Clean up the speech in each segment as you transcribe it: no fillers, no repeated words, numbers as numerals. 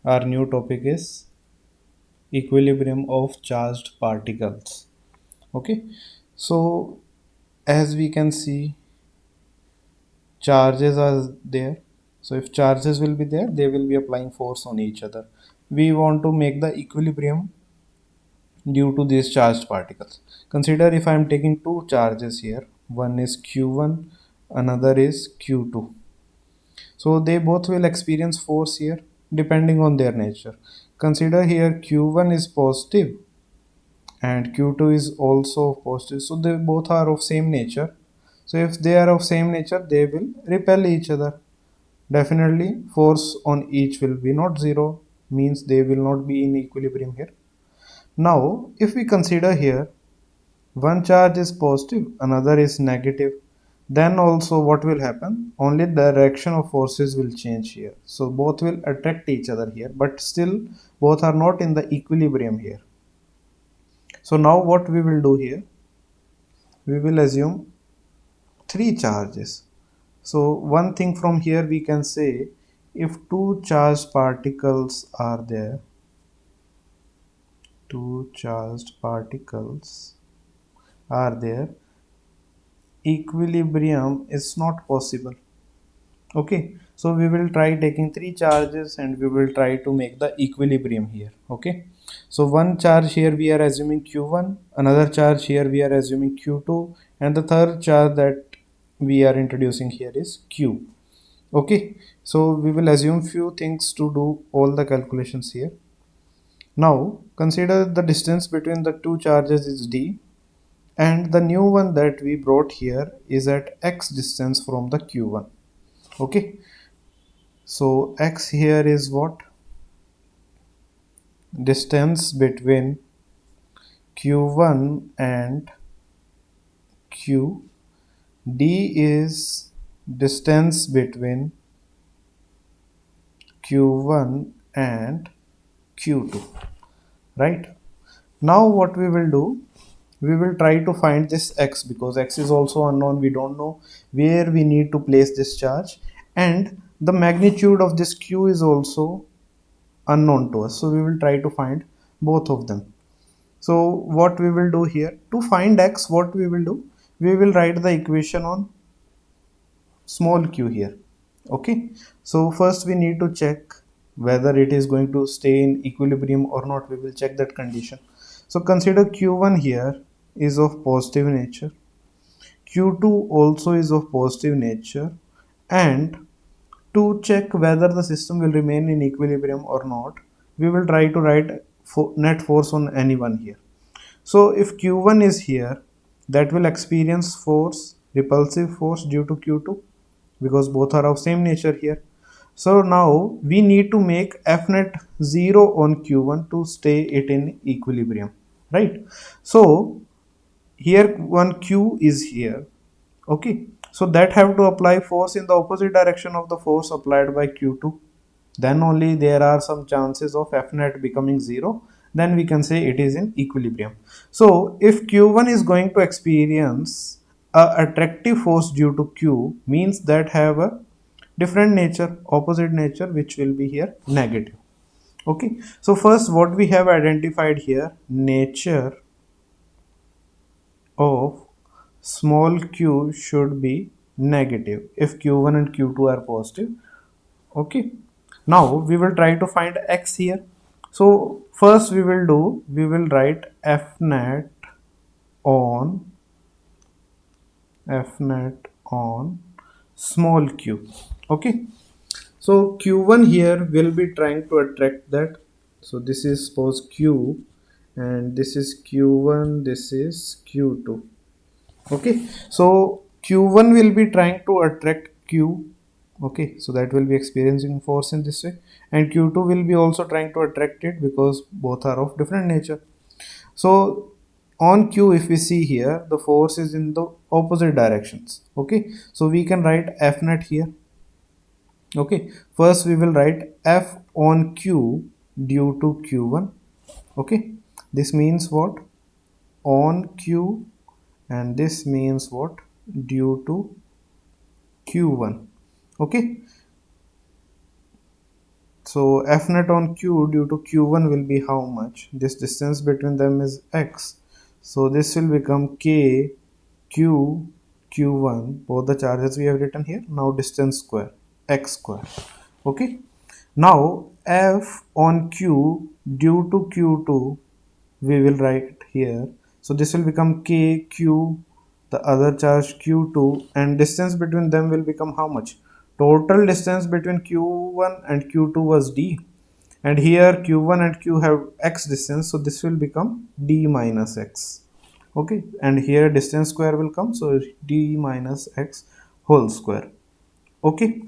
Our new topic is equilibrium of charged particles. Okay, so as we can see, charges are there. So if charges will be there, they will be applying force on each other. We want to make the equilibrium due to these charged particles. Consider if I am taking two charges here, one is q1, another is q2. So they both will experience force here depending on their nature. Consider here q1 is positive and q2 is also positive, so they both are of same nature. So if they are of same nature, they will repel each other. Definitely force on each will be not zero, means they will not be in equilibrium here. Now if we consider here one charge is positive, another is negative, then also what will happen, only the direction of forces will change here. So both will attract each other here, but still both are not in the equilibrium here. So now what we will do here, we will assume three charges. So one thing from here we can say, if two charged particles are there, two charged particles are there, equilibrium is not possible. Okay, so we will try taking three charges and we will try to make the equilibrium here. Okay, so one charge here we are assuming q1, another charge here we are assuming q2, and the third charge that we are introducing here is q. Okay, so we will assume few things to do all the calculations here. Now consider the distance between the two charges is d, and the new one that we brought here is at x distance from the q1. Okay, so x here is what? Distance between q1 and q. D is distance between q1 and q2, right? Now what we will do, we will try to find this x, because x is also unknown. We don't know where we need to place this charge, and the magnitude of this q is also unknown to us. So we will try to find both of them. So what we will do here, to find x, what we will do, we will write the equation on small q here. Okay, so first we need to check whether it is going to stay in equilibrium or not. We will check that condition. So consider q1 here is of positive nature, q2 also is of positive nature, and to check whether the system will remain in equilibrium or not, we will try to write net force on any one here. So if q1 is here, that will experience force, repulsive force due to q2, because both are of same nature here. So now we need to make F net 0 on q1 to stay it in equilibrium, right? So here one q is here. Okay, so that have to apply force in the opposite direction of the force applied by q2. Then only there are some chances of F net becoming 0. Then we can say it is in equilibrium. So if q1 is going to experience a attractive force due to q, means that have a different nature, opposite nature, which will be here negative. Okay, so first what we have identified here, nature of small q should be negative if q1 and q2 are positive. Okay, now we will try to find x here. So first we will do, we will write f net on small q. Okay, so q1 here will be trying to attract that. So this is suppose q, and this is q1, this is q2. Okay, so q1 will be trying to attract q. Okay, so that will be experiencing force in this way, and q2 will be also trying to attract it, because both are of different nature. So on q, if we see here, the force is in the opposite directions. Okay, so we can write f net here. Okay, first we will write f on q due to q1. Okay, this means what? On q, and this means what? Due to q1. Okay, so f net on q due to q1 will be how much? This distance between them is x, so this will become k q q1, both the charges we have written here. Now distance square, x square. Okay, now f on q due to q2 we will write here, so this will become k q, the other charge q2, and distance between them will become how much? Total distance between q1 and q2 was d, and here q1 and q have x distance, so this will become d minus x. Okay, and here distance square will come, so d minus x whole square. Okay,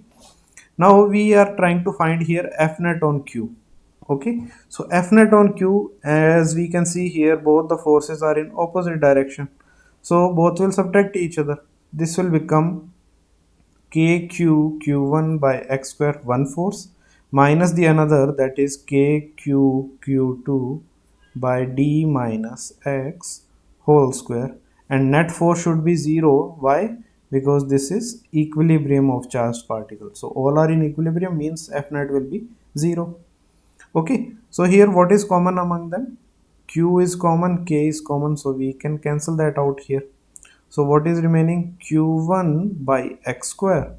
now we are trying to find here f net on q. Okay, so f net on q, as we can see here, both the forces are in opposite direction, so both will subtract each other. This will become kq q1 by x square, one force, minus the another, that is kq q2 by d minus x whole square, and net force should be 0. Why? Because this is equilibrium of charged particles, so all are in equilibrium, means f net will be 0. Okay, so here what is common among them? Q is common, k is common, so we can cancel that out here. So what is remaining? q1 by x square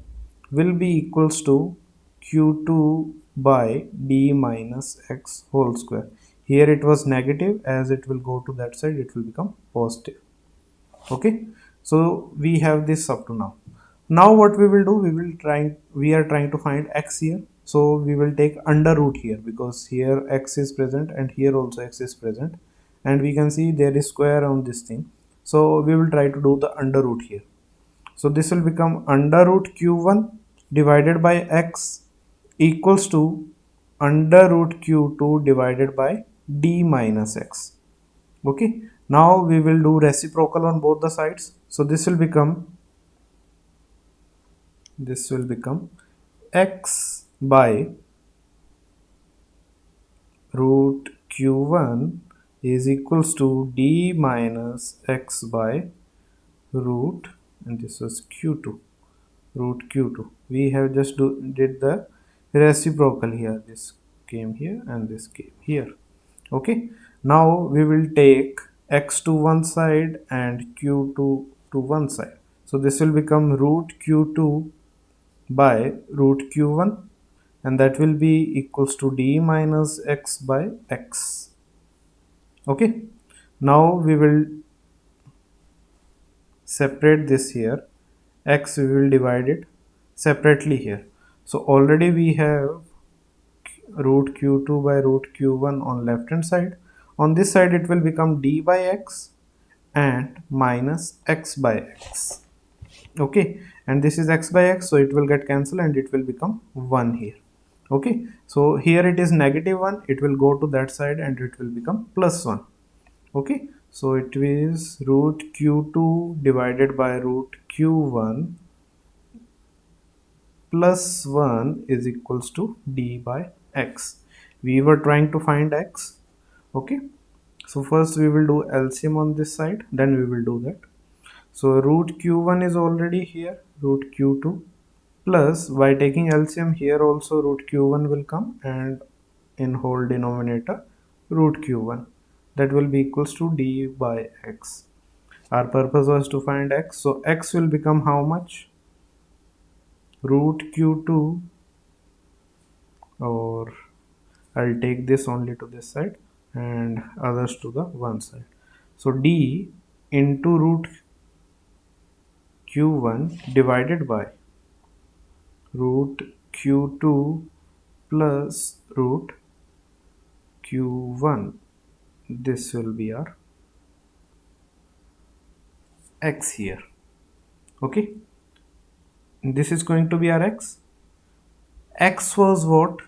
will be equals to q2 by d minus x whole square. Here it was negative, as it will go to that side it will become positive. Okay, so we have this up to now. Now what we will do, we are trying to find x here, so we will take under root here, because here x is present and here also x is present, and we can see there is square on this thing, so we will try to do the under root here. So this will become under root q1 divided by x equals to under root q2 divided by d minus x. Okay, now we will do reciprocal on both the sides, so this will become x by root q1 is equals to d minus x by root, and this was q2, root q2. We have just did the reciprocal here, this came here and this came here. Okay, now we will take x to one side and q2 to one side, so this will become root q2 by root q1, and that will be equals to d minus x by x. Okay, now we will separate this here, x we will divide it separately here. So already we have root q2 by root q1 on left hand side. On this side it will become d by x and minus x by x. Okay, and this is x by x, so it will get cancelled and it will become 1 here. Okay, so here it is negative 1, it will go to that side and it will become plus 1. Okay, so it is root q2 divided by root q1 plus 1 is equals to d by x. We were trying to find x. Okay, so first we will do LCM on this side, then we will do that. So root q1 is already here, root q2, plus by taking LCM here also root q1 will come, and in whole denominator root q1, that will be equals to d by x. Our purpose was to find x, so x will become how much? Root q2, or I'll take this only to this side and others to the one side. So d into root q1 divided by root q2 plus root q1. This will be our x here. Okay, this is going to be our x. X was what?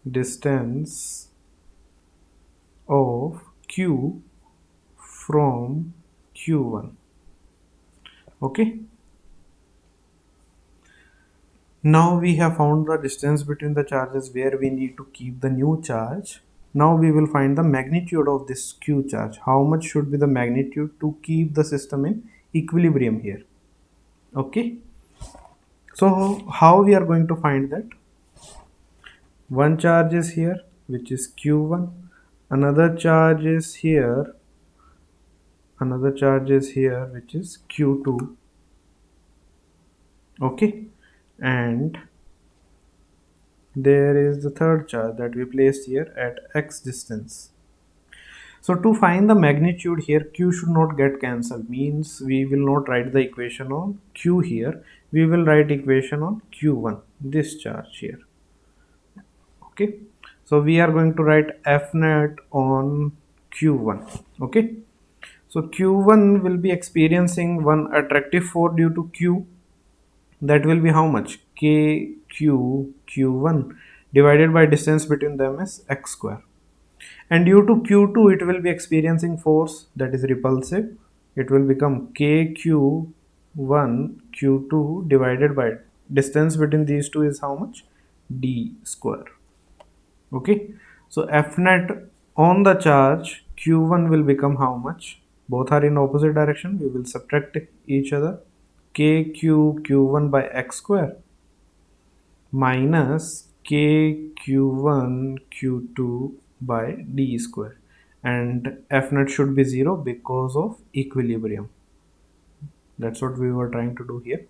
Distance of q from q1. Okay, now we have found the distance between the charges where we need to keep the new charge. Now we will find the magnitude of this q charge. How much should be the magnitude to keep the system in equilibrium here? Okay, so how we are going to find that? One charge is here, which is q1, another charge is here, another charge is here, which is q2. Okay, and there is the third charge that we placed here at x distance. So to find the magnitude here, q should not get cancelled, means we will not write the equation on q here, we will write equation on q1, this charge here. Okay, so we are going to write f net on q1. Okay, so q1 will be experiencing one attractive force due to q, that will be how much? K q q1 divided by distance between them is x square, and due to q2 it will be experiencing force that is repulsive, it will become k q1 q2 divided by distance between these two is how much? D square. Okay, so F net on the charge q1 will become how much? Both are in opposite direction, we will subtract each other. K q1 by x square minus k q1 q2 by d square, and F net should be 0 because of equilibrium. That's what we were trying to do here.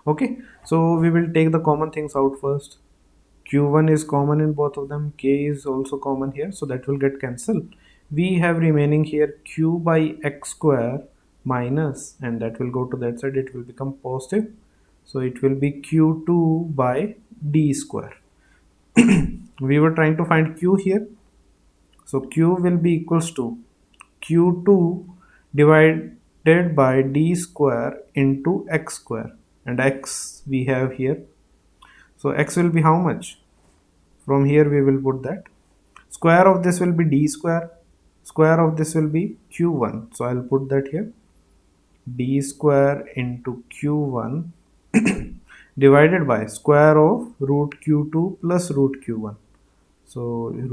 Okay, so we will take the common things out first. q1 is common in both of them, k is also common here, so that will get cancelled. We have remaining here q by x square minus, and that will go to that side, it will become positive, so it will be q2 by d square. We were trying to find q here, so q will be equals to q2 divided by d square into x square, and x we have here, so x will be how much? From here we will put that square of this will be d square, square of this will be q1, so I'll put that here, d square into q1 divided by square of root q2 plus root q1, so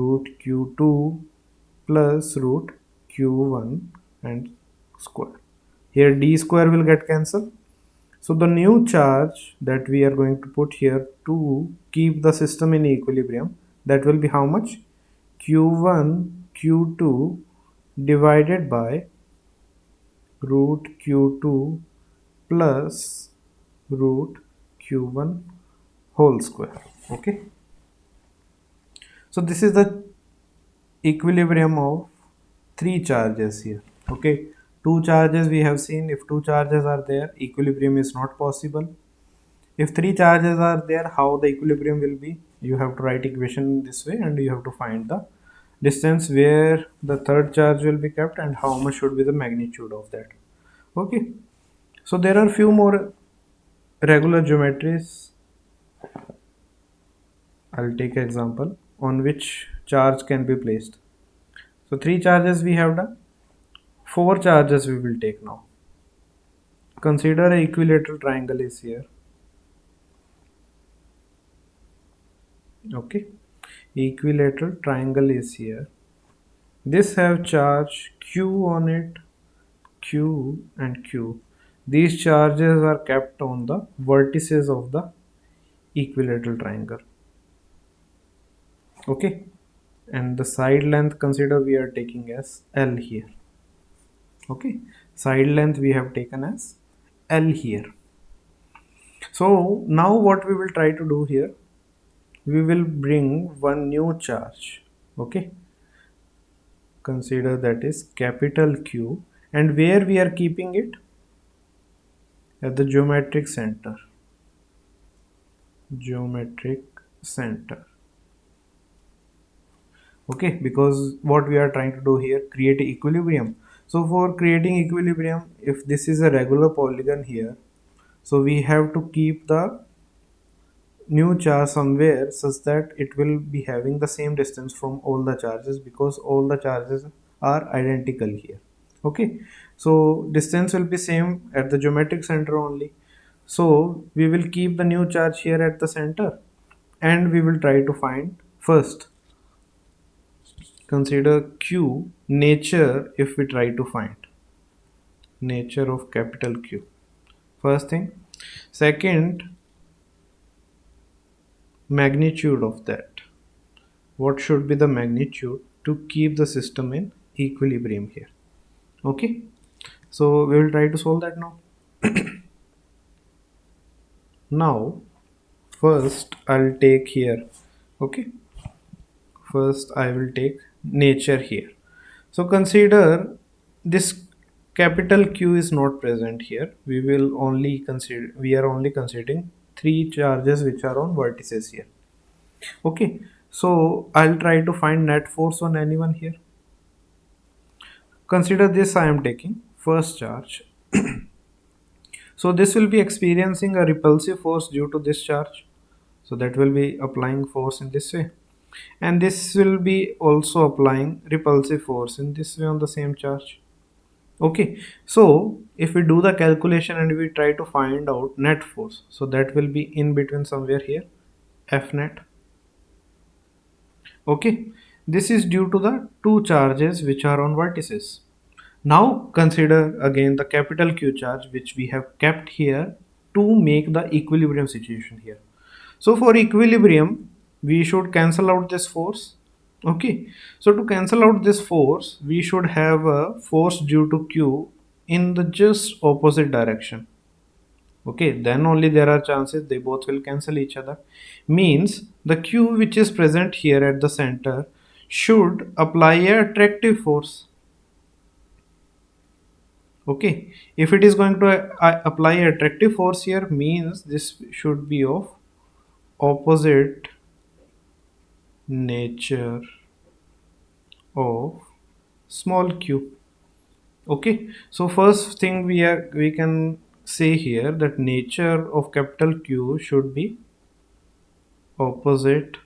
root q2 plus root q1 and square. Here d square will get cancelled, so the new charge that we are going to put here to keep the system in equilibrium, that will be how much? q1 q2 divided by root q2 plus root q1 whole square. Okay, so this is the equilibrium of three charges here. Okay, two charges we have seen, if two charges are there, equilibrium is not possible. If three charges are there, how the equilibrium will be? You have to write equation this way, and you have to find the distance where the third charge will be kept and how much should be the magnitude of that. Okay, so there are few more regular geometries. I'll take an example on which charge can be placed. So three charges we have done, four charges we will take now. Consider an equilateral triangle is here. Okay, equilateral triangle is here. This have charge q on it, q and q. These charges are kept on the vertices of the equilateral triangle. Okay, and the side length consider we are taking as L here. Okay, side length we have taken as L here. So now what we will try to do here, we will bring one new charge. Okay, consider that is capital Q, and where we are keeping it? At the geometric center. Geometric center. Okay, because what we are trying to do here, create equilibrium. So for creating equilibrium, if this is a regular polygon here, so we have to keep the new charge somewhere such that it will be having the same distance from all the charges, because all the charges are identical here. Okay, so distance will be same at the geometric center only, so we will keep the new charge here at the center, and we will try to find first, consider Q nature. If we try to find nature of capital Q, first thing. Second, magnitude of that. What should be the magnitude to keep the system in equilibrium here? Okay, so we will try to solve that now. Now first I'll take here, okay, first I will take nature here. So consider this capital Q is not present here. We are only considering three charges which are on vertices here. Okay, so I'll try to find net force on anyone here. Consider this, I am taking first charge. So this will be experiencing a repulsive force due to this charge. So that will be applying force in this way. And this will be also applying repulsive force in this way on the same charge. Okay, so if we do the calculation and we try to find out net force, so that will be in between somewhere here, F net. Okay, this is due to the two charges which are on vertices. Now consider again the capital Q charge which we have kept here to make the equilibrium situation here. So for equilibrium, we should cancel out this force. Okay, so to cancel out this force, we should have a force due to Q in the just opposite direction. Okay, then only there are chances they both will cancel each other. Means the Q which is present here at the center should apply a attractive force. Okay, if it is going to apply attractive force here, means this should be of opposite nature of small q. Okay, so first thing we can say here that nature of capital Q should be opposite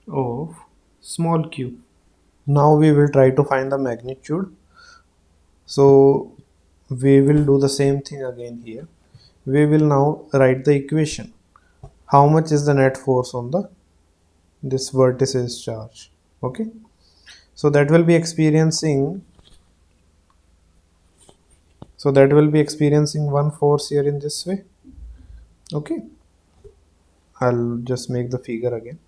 of small q. Now we will try to find the magnitude. So we will do the same thing again here. We will now write the equation. How much is the net force on the this vertices charge? Okay, so that will be experiencing one force here in this way. Okay, I'll just make the figure again.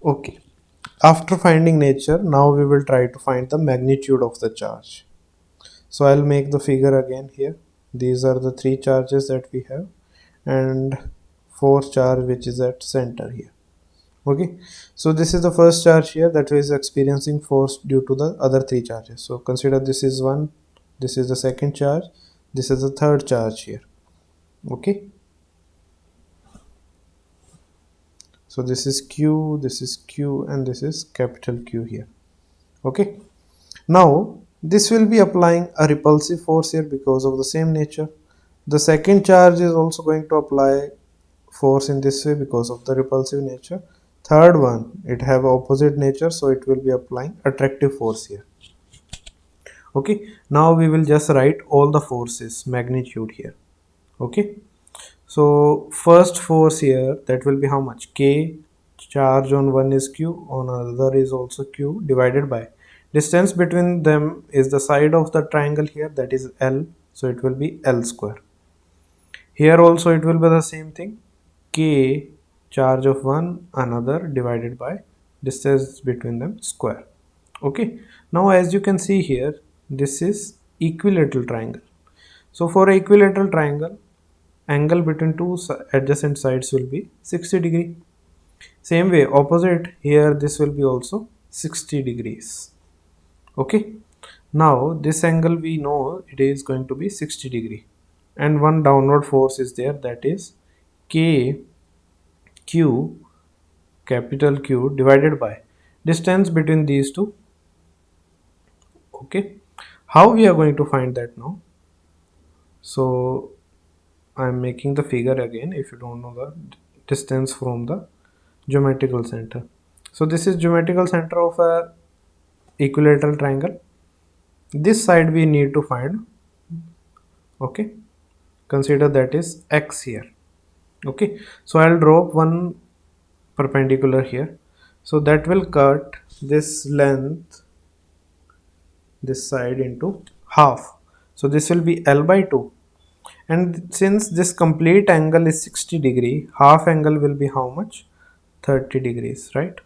Okay, after finding nature, now we will try to find the magnitude of the charge. So I'll make the figure again here. These are the three charges that we have and fourth charge which is at center here. Okay, so this is the first charge here that is experiencing force due to the other three charges. So consider this is one, this is the second charge, this is the third charge here. Okay, so this is Q, this is Q, and this is capital Q here. Okay, now this will be applying a repulsive force here because of the same nature. The second charge is also going to apply force in this way because of the repulsive nature. Third one, it have opposite nature, so it will be applying attractive force here. Okay, now we will just write all the forces magnitude here. Okay, so first force here, that will be how much? K, charge on one is Q, on another is also Q, divided by distance between them is the side of the triangle here, that is L, so it will be L square. Here also it will be the same thing, K, charge of one, another, divided by distance between them square. Okay, now as you can see here, this is equilateral triangle. So for equilateral triangle, angle between two adjacent sides will be 60 degree. Same way opposite here, this will be also 60 degrees. Okay, now this angle we know it is going to be 60 degree and one downward force is there, that is K Q, capital Q, divided by distance between these two. Okay, how we are going to find that now? So I'm making the figure again if you don't know the distance from the geometrical center. So this is geometrical center of a equilateral triangle. This side we need to find. Okay, consider that is x here. Okay, so I'll drop one perpendicular here, so that will cut this length, this side, into half. So this will be L by 2, and since this complete angle is 60 degree, half angle will be how much? 30 degrees, right?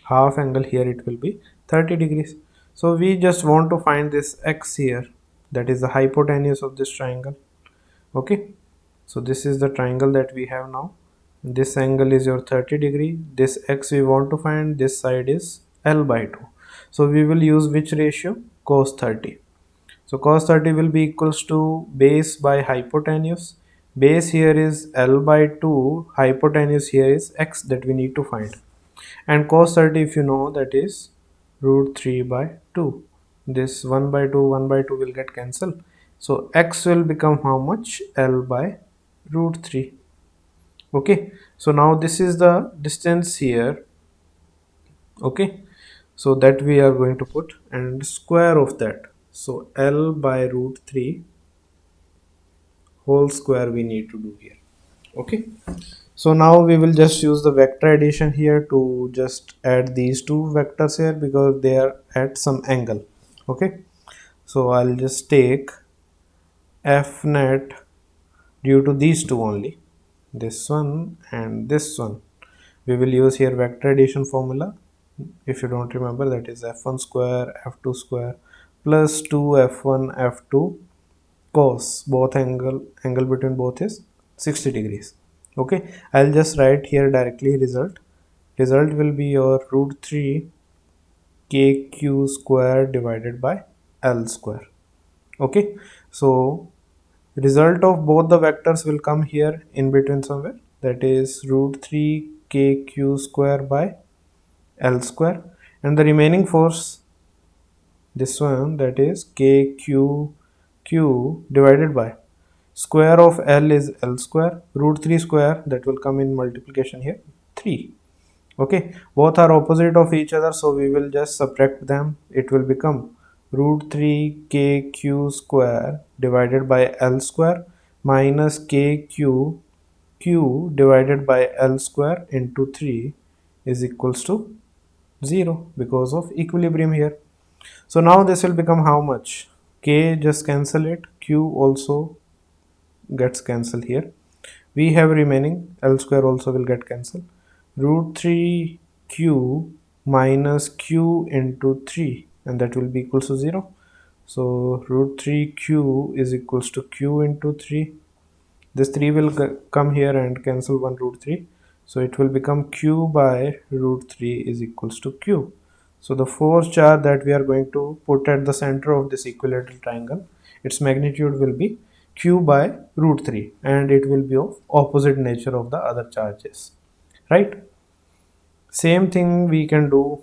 Half angle here, it will be 30 degrees. So we just want to find this x here, that is the hypotenuse of this triangle. Okay, so this is the triangle that we have now. This angle is your 30 degree. This x we want to find, this side is L by 2. So we will use which ratio? Cos 30. So cos 30 will be equals to base by hypotenuse. Base here is L by 2, hypotenuse here is x that we need to find. And cos 30, if you know, that is root 3 by 2. This 1 by 2, 1 by 2 will get cancelled. So x will become how much? L by root 3. Okay, so now this is the distance here. Okay, so that we are going to put, and square of that. So L by root 3 whole square we need to do here. Okay, so now we will just use the vector addition here to just add these two vectors here because they are at some angle. Okay, so I'll just take f net due to these two only, this one and this one. We will use here vector addition formula. If you don't remember, that is f1 square f2 square plus 2 f1 f2 cos, both angle between both is 60 degrees. Okay, I'll just write here directly result will be your root 3 kq square divided by L square. Okay, so result of both the vectors will come here in between somewhere, that is root 3 kq square by L square, and the remaining force, this one, that is kq divided by square of L is L square, root 3 square, that will come in multiplication here, 3. Okay, both are opposite of each other, so we will just subtract them. It will become root 3 kq square divided by L square minus kq divided by L square into 3 is equals to 0 because of equilibrium here. So now this will become how much? K, just cancel it, q also gets cancelled here. We have remaining L square also will get cancelled. Root 3 q minus q into 3, and that will be equals to 0. So root 3 q is equals to q into 3. This 3 will come here and cancel 1 root 3. So it will become q by root 3 is equals to q. So the force charge that we are going to put at the center of this equilateral triangle, its magnitude will be q by root 3, and it will be of opposite nature of the other charges, right? Same thing we can do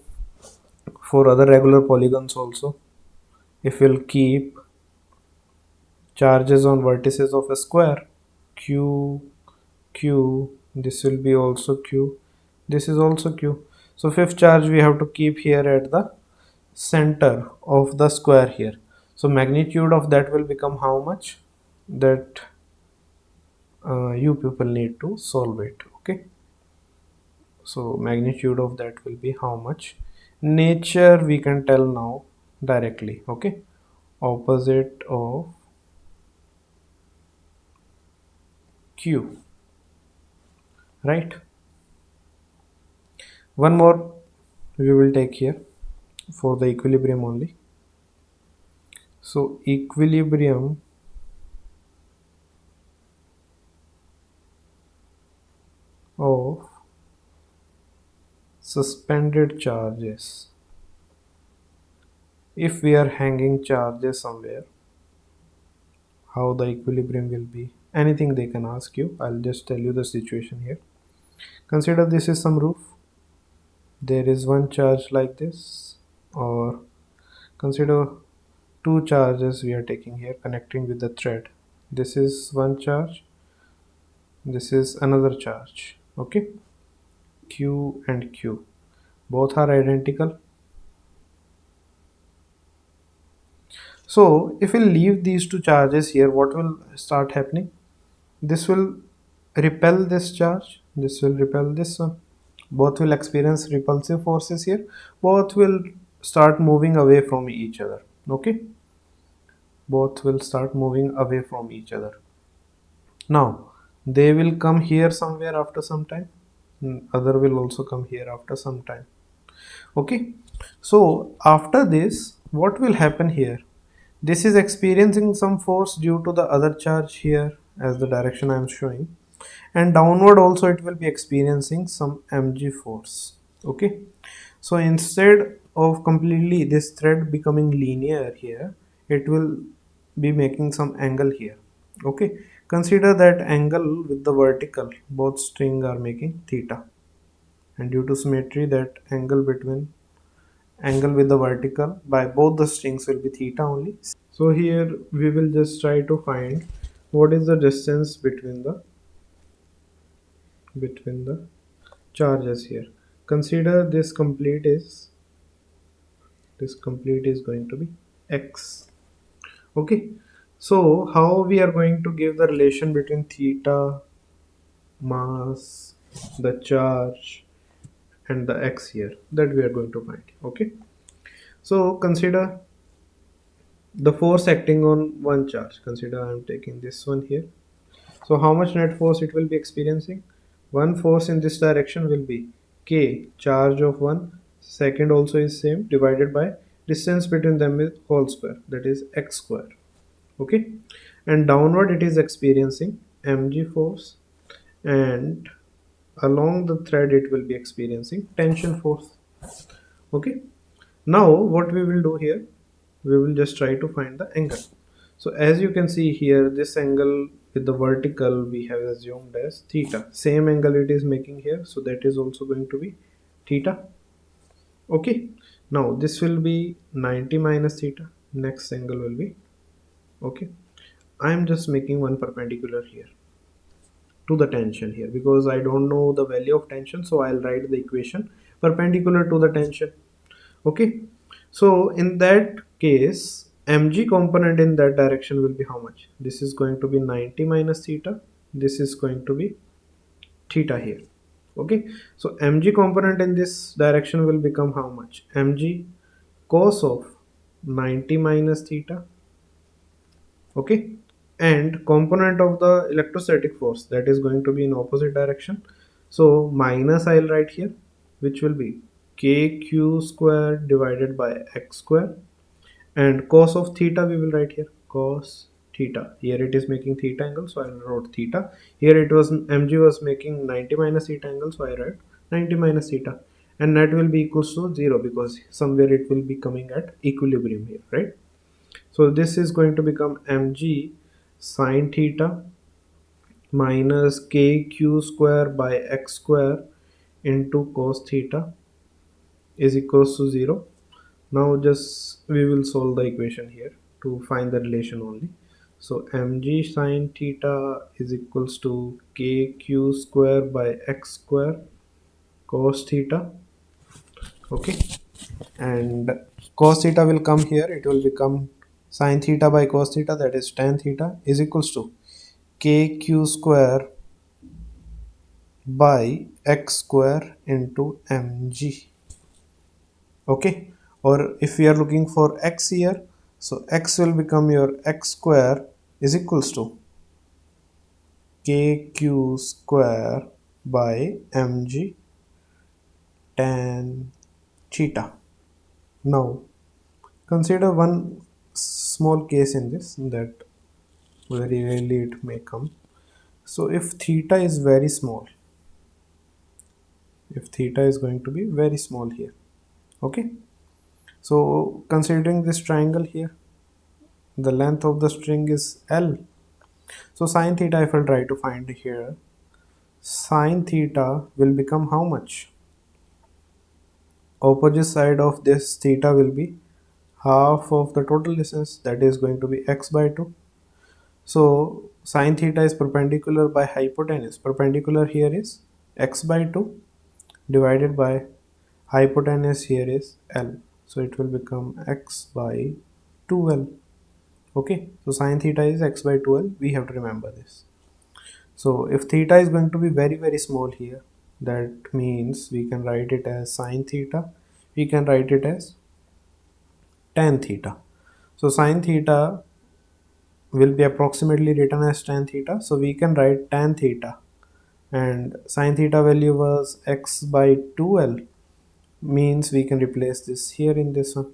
for other regular polygons also. If we'll keep charges on vertices of a square, q, this will be also q, this is also q. So fifth charge we have to keep here at the center of the square here. So magnitude of that will become how much? That you people need to solve it. Okay, so magnitude of that will be how much? Nature we can tell now directly. Okay, opposite of q, right? One more we will take here for the equilibrium only. So equilibrium of suspended charges. If we are hanging charges somewhere, how the equilibrium will be? Anything they can ask you. I'll just tell you the situation here. Consider this is some roof. There is one charge like this, or consider two charges we are taking here connecting with the thread. This is one charge, this is another charge. Okay, q and q, both are identical. So if we leave these two charges here, what will start happening? This will repel this charge, this will repel this one. both will experience repulsive forces here, both will start moving away from each other. Okay, both will start moving away from each other. Now they will come here somewhere after some time. Other will also come here after some time. Okay, so after this, what will happen here? This is experiencing some force due to the other charge here, as the direction I am showing, and downward also it will be experiencing some mg force. Okay, so instead of completely this thread becoming linear here, it will be making some angle here. Okay, consider that angle with the vertical, both string are making theta, and due to symmetry that angle with the vertical by both the strings will be theta only. So here we will just try to find what is the distance between the charges here. Consider this complete is going to be x. Okay, so how we are going to give the relation between theta, mass, the charge, and the x here, that we are going to find. Okay, so consider the force acting on one charge. Consider I am taking this one here. So how much net force it will be experiencing? One force in this direction will be k, charge of one, second also is same, divided by distance between them is whole square, that is x square. Okay, and downward it is experiencing mg force, and along the thread it will be experiencing tension force. Okay, now what we will do here, we will just try to find the angle. So as you can see here, this angle with the vertical we have assumed as theta, same angle it is making here, so that is also going to be theta. Okay, now this will be 90 minus theta, next angle will be, okay, I am just making one perpendicular here to the tension here because I don't know the value of tension, so I'll write the equation perpendicular to the tension. Okay, so in that case mg component in that direction will be how much? This is going to be 90 minus theta, this is going to be theta here. Okay, so mg component in this direction will become how much? Mg cos of 90 minus theta. Okay, and component of the electrostatic force, that is going to be in opposite direction, so minus I'll write here, which will be kq square divided by x square, and cos of theta we will write here, cos theta. Here it is making theta angle, so I wrote theta. Here it was mg was making 90 minus theta angle, so I write 90 minus theta, and that will be equals to 0 because somewhere it will be coming at equilibrium here, right? So this is going to become mg sine theta minus kq square by x square into cos theta is equals to 0. Now just we will solve the equation here to find the relation only. So mg sine theta is equals to kq square by x square cos theta. Okay, and cos theta will come here, it will become sine theta by cos theta, that is tan theta, is equals to kq square by x square into mg. Okay, or if we are looking for x here, so x will become your x square is equals to kq square by mg tan theta. Now consider one small case in this that very rarely it may come. So if theta is very small, if theta is going to be very small here, okay, so considering this triangle here, the length of the string is L. So sine theta, if I'll try to find here, sine theta will become how much? Opposite side of this theta will be half of the total distance, that is going to be x by 2. So sine theta is perpendicular by hypotenuse. Perpendicular here is x by 2 divided by hypotenuse here is L. So it will become x by 2L. Okay, so sine theta is x by 2L. We have to remember this. So if theta is going to be very small here, That means we can write it as sine theta, we can write it as tan theta. So sine theta will be approximately written as tan theta, so we can write tan theta, and sine theta value was x by 2l, means we can replace this here in this one.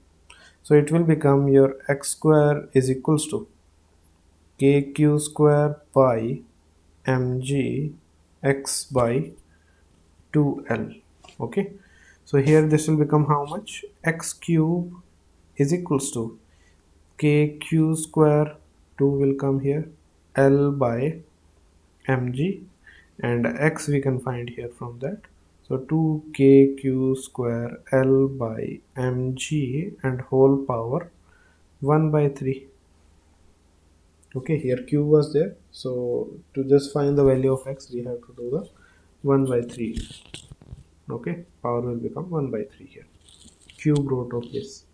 So it will become your x square is equals to kq square by mg x by 2l. Okay, so here this will become how much? X cube is equals to kq square, 2 will come here, l by mg, and x we can find here from that. So 2kq square l by mg and whole power 1 by 3. Okay, here q was there, so to just find the value of x we have to do the 1 by 3. Okay, power will become 1 by 3 here, cube root of this.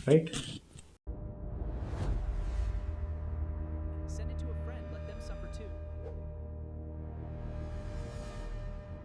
Right,